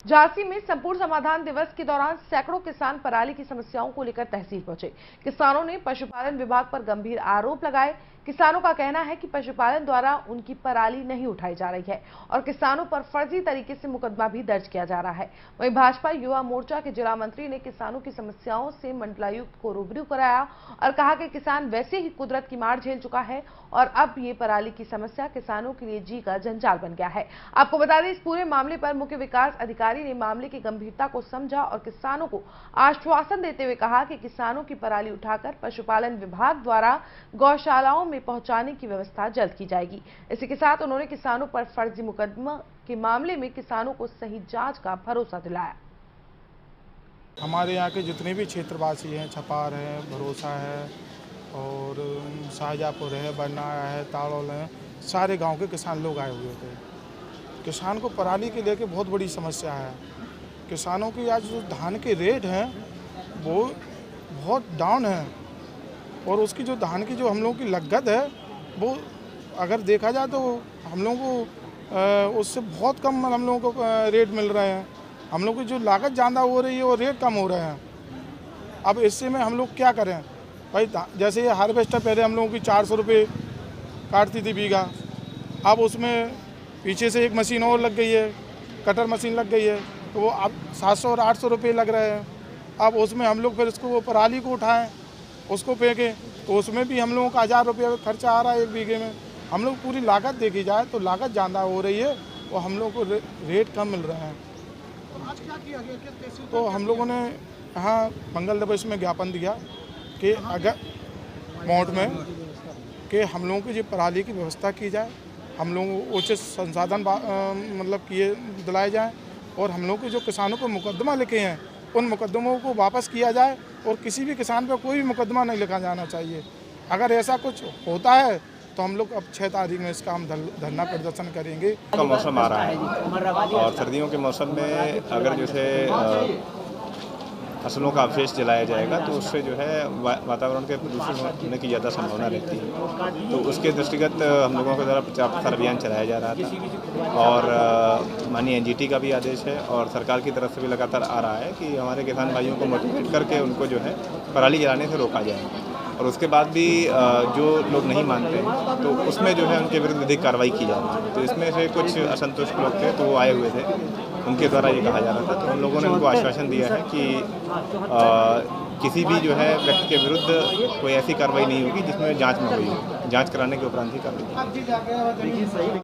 झांसी में संपूर्ण समाधान दिवस के दौरान सैकड़ों किसान पराली की समस्याओं को लेकर तहसील पहुंचे। किसानों ने पशुपालन विभाग पर गंभीर आरोप लगाए। किसानों का कहना है कि पशुपालन द्वारा उनकी पराली नहीं उठाई जा रही है और किसानों पर फर्जी तरीके से मुकदमा भी दर्ज किया जा रहा है। वहीं भाजपा युवा मोर्चा के जिला मंत्री ने किसानों की समस्याओं से मंडलायुक्त को रूबरू कराया और कहा कि किसान वैसे ही कुदरत की मार झेल चुका है और अब ये पराली की समस्या किसानों के लिए जी का जंजाल बन गया है। आपको बता दें, इस पूरे मामले पर मुख्य विकास अधिकारी ने मामले की गंभीरता को समझा और किसानों को आश्वासन देते हुए कहा कि किसानों की पराली उठाकर पशुपालन विभाग द्वारा गौशालाओं में पहुंचाने की व्यवस्था जल्द की जाएगी। इसी के साथ उन्होंने किसानों पर फर्जी मुकदमा के मामले में किसानों को सही जांच का भरोसा दिलाया। हमारे यहाँ के जितने भी क्षेत्रवासी हैं, छपार है, भरोसा है और शाहजहाँपुर है, बरनाया है, ताड़ौल है, सारे गांव के किसान लोग आए हुए थे। किसान को पराली के लेके बहुत बड़ी समस्या है। किसानों की आज जो धान के रेट हैं वो बहुत डाउन है और उसकी जो धान की जो हम लोगों की लागत है वो अगर देखा जाए तो हम लोगों को उससे बहुत कम हम लोगों को रेट मिल रहे हैं। हम लोग की जो लागत ज़्यादा हो रही है और रेट कम हो रहे हैं। अब इससे में हम लोग क्या करें भाई? जैसे ये हार्वेस्टर पहले हम लोगों की 400 रुपये काटती थी बीघा, अब उसमें पीछे से एक मशीन और लग गई है, कटर मशीन लग गई है, तो वो अब 700 और 800 रुपये लग रहे हैं। अब उसमें हम लोग फिर इसको वो पराली को उठाएं, उसको फेंकें, तो उसमें भी हम लोगों का 1000 रुपये खर्चा आ रहा है एक बीघे में। हम लोग पूरी लागत देखी जाए तो लागत ज़्यादा हो रही है और हम लोग को रेट कम मिल रहे हैं। आज क्या किया गया? तो हम लोगों ने यहाँ मंगल दिवस में ज्ञापन दिया कि अगर मोट में कि हम लोगों की जो पराली की व्यवस्था की जाए, हम लोगों को उचित संसाधन मतलब किए दिलाए जाएं और हम लोग के जो किसानों को मुकदमा लिखे हैं उन मुकदमों को वापस किया जाए और किसी भी किसान पर कोई भी मुकदमा नहीं लिखा जाना चाहिए। अगर ऐसा कुछ होता है तो हम लोग अब 6 तारीख में इसका हम धरना प्रदर्शन करेंगे। का मौसम आ रहा है और सर्दियों के मौसम में अगर जैसे फसलों का अवशेष जलाया जाएगा तो उससे जो है वातावरण के प्रदूषण होने की ज़्यादा संभावना रहती है। तो उसके दृष्टिगत हम लोगों के द्वारा प्रचार प्रसार अभियान चलाया जा रहा था और माननीय एनजीटी का भी आदेश है और सरकार की तरफ से भी लगातार आ रहा है कि हमारे किसान भाइयों को मोटिवेट करके उनको जो है पराली जलाने से रोका जाए। और उसके बाद भी जो लोग नहीं मानते तो उसमें जो है उनके विरुद्ध विधिक कार्रवाई की जाती है। तो इसमें से कुछ असंतुष्ट लोग थे तो वो आए हुए थे, उनके द्वारा ये कहा जा रहा था। तो हम लोगों ने उनको आश्वासन दिया है कि किसी भी जो है व्यक्ति के विरुद्ध कोई ऐसी कार्रवाई नहीं होगी जिसमें जांच में हुई हो। जांच कराने के उपरांत ही कार्रवाई।